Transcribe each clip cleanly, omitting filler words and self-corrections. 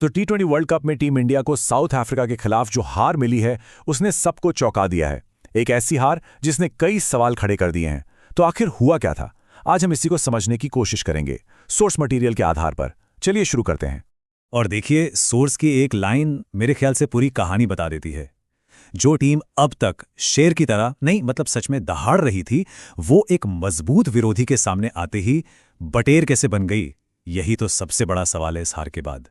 तो टी20 world cup में team India को साउथ अफ्रीका के खिलाफ जो हार मिली है उसने सबको चौंका दिया है। एक ऐसी हार जिसने कई सवाल खड़े कर दिए हैं। तो आखिर हुआ क्या था? आज हम इसी को समझने की कोशिश करेंगे सोर्स मटेरियल के आधार पर। चलिए शुरू करते हैं। और देखिए, सोर्स की एक लाइन मेरे ख्याल से पूरी कहानी बता देती है। जो टीम अब तक शेर की तरह नहीं, मतलब सच में दहाड़ रही थी, वो एक मजबूत विरोधी के सामने आते ही बटेर कैसे बन गई? यही तो सबसे बड़ा सवाल है इस हार के बाद।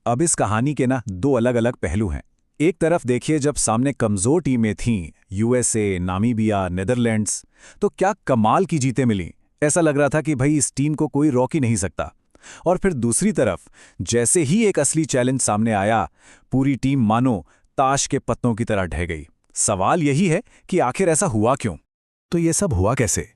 अब इस कहानी के दो अलग अलग पहलू हैं। एक तरफ देखिए, जब सामने कमजोर टीमें थीं, यूएसए, नामीबिया, नेदरलैंड्स, तो क्या कमाल की जीतें मिली। ऐसा लग रहा था कि भाई इस टीम को कोई रोक ही नहीं सकता। और फिर दूसरी तरफ जैसे ही एक असली चैलेंज सामने आया, पूरी टीम मानो ताश के पत्तों की तरह ढह गई। सवाल यही है कि आखिर ऐसा हुआ क्यों? तो ये सब हुआ कैसे?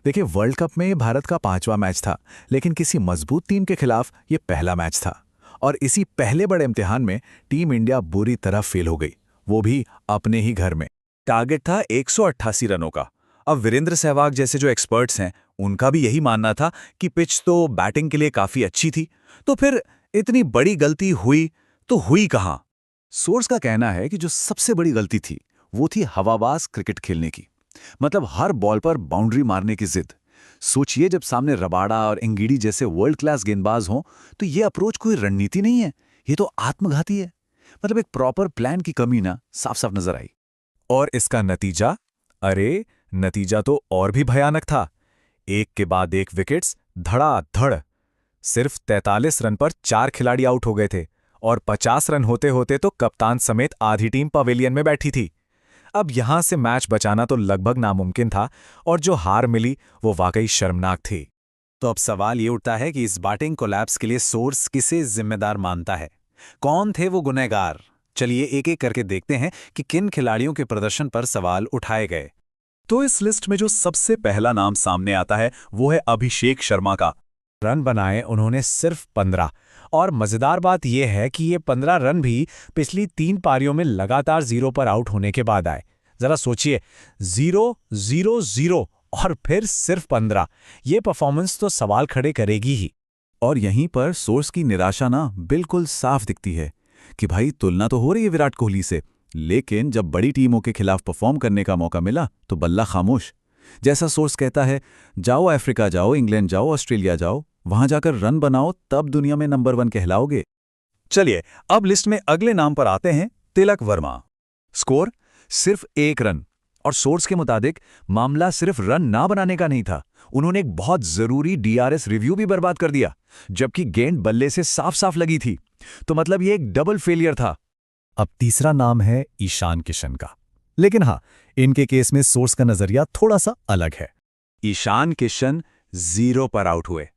देखिए, वर्ल्ड कप में भारत का 5वां मैच था, लेकिन किसी मजबूत टीम के खिलाफ ये पहला मैच था। और इसी पहले बड़े इम्तिहान में टीम इंडिया बुरी तरह फेल हो गई, वो भी अपने ही घर में। टारगेट था 188 रनों का। अब वीरेंद्र सहवाग जैसे जो एक्सपर्ट्स हैं, उनका भी यही मानना था कि पिच तो बैटिंग के लिए काफी अच्छी थी। तो फिर इतनी बड़ी गलती हुई तो हुई कहां? सोर्स का कहना है कि जो सबसे बड़ी गलती थी वो थी हवाबाज क्रिकेट खेलने की। मतलब हर बॉल पर बाउंड्री मारने की जिद। सोचिए, जब सामने रबाड़ा और इंगिडी जैसे वर्ल्ड क्लास गेंदबाज हों तो ये अप्रोच कोई रणनीति नहीं है, ये तो आत्मघाती है। मतलब एक प्रॉपर प्लान की कमी ना साफ साफ नजर आई। और इसका नतीजा? अरे, नतीजा तो और भी भयानक था। एक के बाद एक विकेट्स धड़ाधड़। सिर्फ 43 रन पर 4 खिलाड़ी आउट हो गए थे और 50 रन होते होते तो कप्तान समेत आधी टीम पवेलियन में बैठी थी। अब यहां से मैच बचाना तो लगभग नामुमकिन था, और जो हार मिली वो वाकई शर्मनाक थी। तो अब सवाल ये उठता है कि इस बैटिंग कोलैप्स के लिए सोर्स किसे जिम्मेदार मानता है? कौन थे वो गुनहगार? चलिए एक एक करके देखते हैं कि किन खिलाड़ियों के प्रदर्शन पर सवाल उठाए गए। तो इस लिस्ट में जो सबसे पहला नाम सामने आता है वो है अभिषेक शर्मा का। रन बनाए उन्होंने सिर्फ 15, और मजेदार बात यह है कि ये 15 रन भी पिछली 3 पारियों में लगातार 0 पर आउट होने के बाद आए। जरा सोचिए, 0, 0, 0 और फिर सिर्फ 15। ये परफॉर्मेंस तो सवाल खड़े करेगी ही। और यहीं पर सोर्स की निराशा ना बिल्कुल साफ दिखती है कि भाई तुलना तो हो रही है विराट कोहली से, लेकिन जब बड़ी टीमों के खिलाफ परफॉर्म करने का मौका मिला तो बल्ला खामोश। जैसा सोर्स कहता है, जाओ अफ्रीका जाओ, इंग्लैंड जाओ, ऑस्ट्रेलिया जाओ, वहां जाकर रन बनाओ, तब दुनिया में नंबर 1 कहलाओगे। चलिए अब लिस्ट में अगले नाम पर आते हैं, तिलक वर्मा। स्कोर सिर्फ 1 रन। और सोर्स के मुताबिक मामला सिर्फ रन ना बनाने का नहीं था, उन्होंने एक बहुत जरूरी डीआरएस रिव्यू भी बर्बाद कर दिया, जबकि गेंद बल्ले से साफ साफ लगी थी। तो मतलब ये एक डबल फेलियर था। अब तीसरा नाम है ईशान किशन का। लेकिन हाँ, इनके केस में सोर्स का नजरिया थोड़ा सा अलग है। ईशान किशन 0 पर आउट हुए।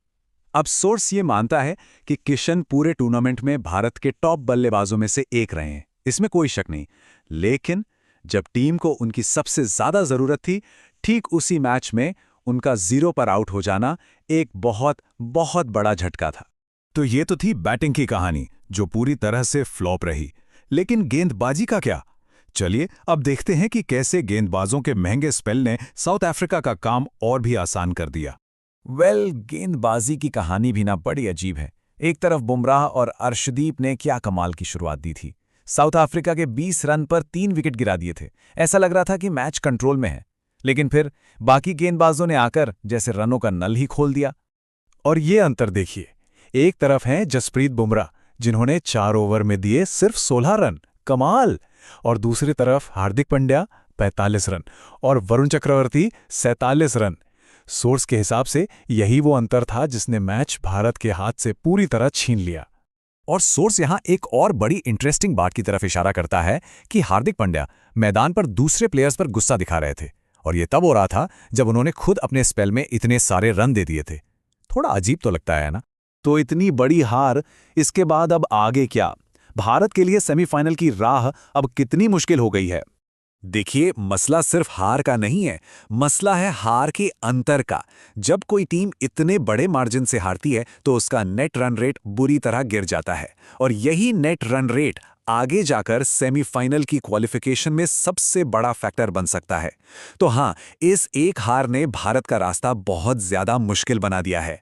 अब सोर्स ये मानता है कि किशन पूरे टूर्नामेंट में भारत के टॉप बल्लेबाजों में से एक रहे हैं, इसमें कोई शक नहीं। लेकिन जब टीम को उनकी सबसे ज्यादा जरूरत थी, ठीक उसी मैच में उनका 0 पर आउट हो जाना एक बहुत बहुत बड़ा झटका था। तो ये तो थी बैटिंग की कहानी, जो पूरी तरह से फ्लॉप रही। लेकिन गेंदबाजी का क्या? चलिए अब देखते हैं कि कैसे गेंदबाजों के महंगे स्पेल ने साउथ अफ्रीका का काम और भी आसान कर दिया। गेंदबाजी की कहानी भी बड़ी अजीब है। एक तरफ बुमराह और अर्शदीप ने क्या कमाल की शुरुआत दी थी। साउथ अफ्रीका के 20 रन पर 3 विकेट गिरा दिए थे। ऐसा लग रहा था कि मैच कंट्रोल में है। लेकिन फिर बाकी गेंदबाजों ने आकर जैसे रनों का नल ही खोल दिया। और ये अंतर देखिए, एक तरफ हैं जसप्रीत बुमराह, जिन्होंने 4 ओवर में दिए सिर्फ 16 रन, कमाल। और दूसरी तरफ हार्दिक पांड्या 45 रन और वरुण चक्रवर्ती 47 रन। सोर्स के हिसाब से यही वो अंतर था जिसने मैच भारत के हाथ से पूरी तरह छीन लिया। और सोर्स यहां एक और बड़ी इंटरेस्टिंग बात की तरफ इशारा करता है कि हार्दिक पांड्या मैदान पर दूसरे प्लेयर्स पर गुस्सा दिखा रहे थे, और ये तब हो रहा था जब उन्होंने खुद अपने स्पेल में इतने सारे रन दे दिए थे। थोड़ा अजीब तो लगता है ना? तो इतनी बड़ी हार, इसके बाद अब आगे क्या? भारत के लिए सेमीफाइनल की राह अब कितनी मुश्किल हो गई है? देखिए, मसला सिर्फ हार का नहीं है, मसला है हार के अंतर का। जब कोई टीम इतने बड़े मार्जिन से हारती है तो उसका नेट रन रेट बुरी तरह गिर जाता है, और यही नेट रन रेट आगे जाकर सेमीफाइनल की क्वालिफिकेशन में सबसे बड़ा फैक्टर बन सकता है। तो हाँ, इस एक हार ने भारत का रास्ता बहुत ज्यादा मुश्किल बना दिया है।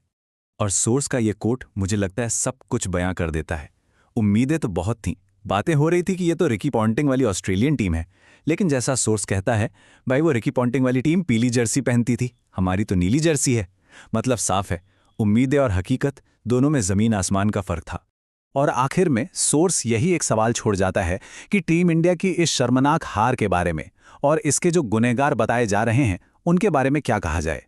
और सोर्स का ये कोट मुझे लगता है सब कुछ बयां कर देता है। उम्मीदें तो बहुत थीं। बातें हो रही थी कि ये तो रिकी पॉन्टिंग वाली ऑस्ट्रेलियन टीम है, लेकिन जैसा सोर्स कहता है, भाई वो रिकी पॉन्टिंग वाली टीम पीली जर्सी पहनती थी, हमारी तो नीली जर्सी है। मतलब साफ है, उम्मीदें और हकीकत दोनों में ज़मीन आसमान का फ़र्क था। और आखिर में सोर्स यही एक सवाल छोड़ जाता है कि टीम इंडिया की इस शर्मनाक हार के बारे में और इसके जो गुनहगार बताए जा रहे हैं, उनके बारे में क्या कहा जाए।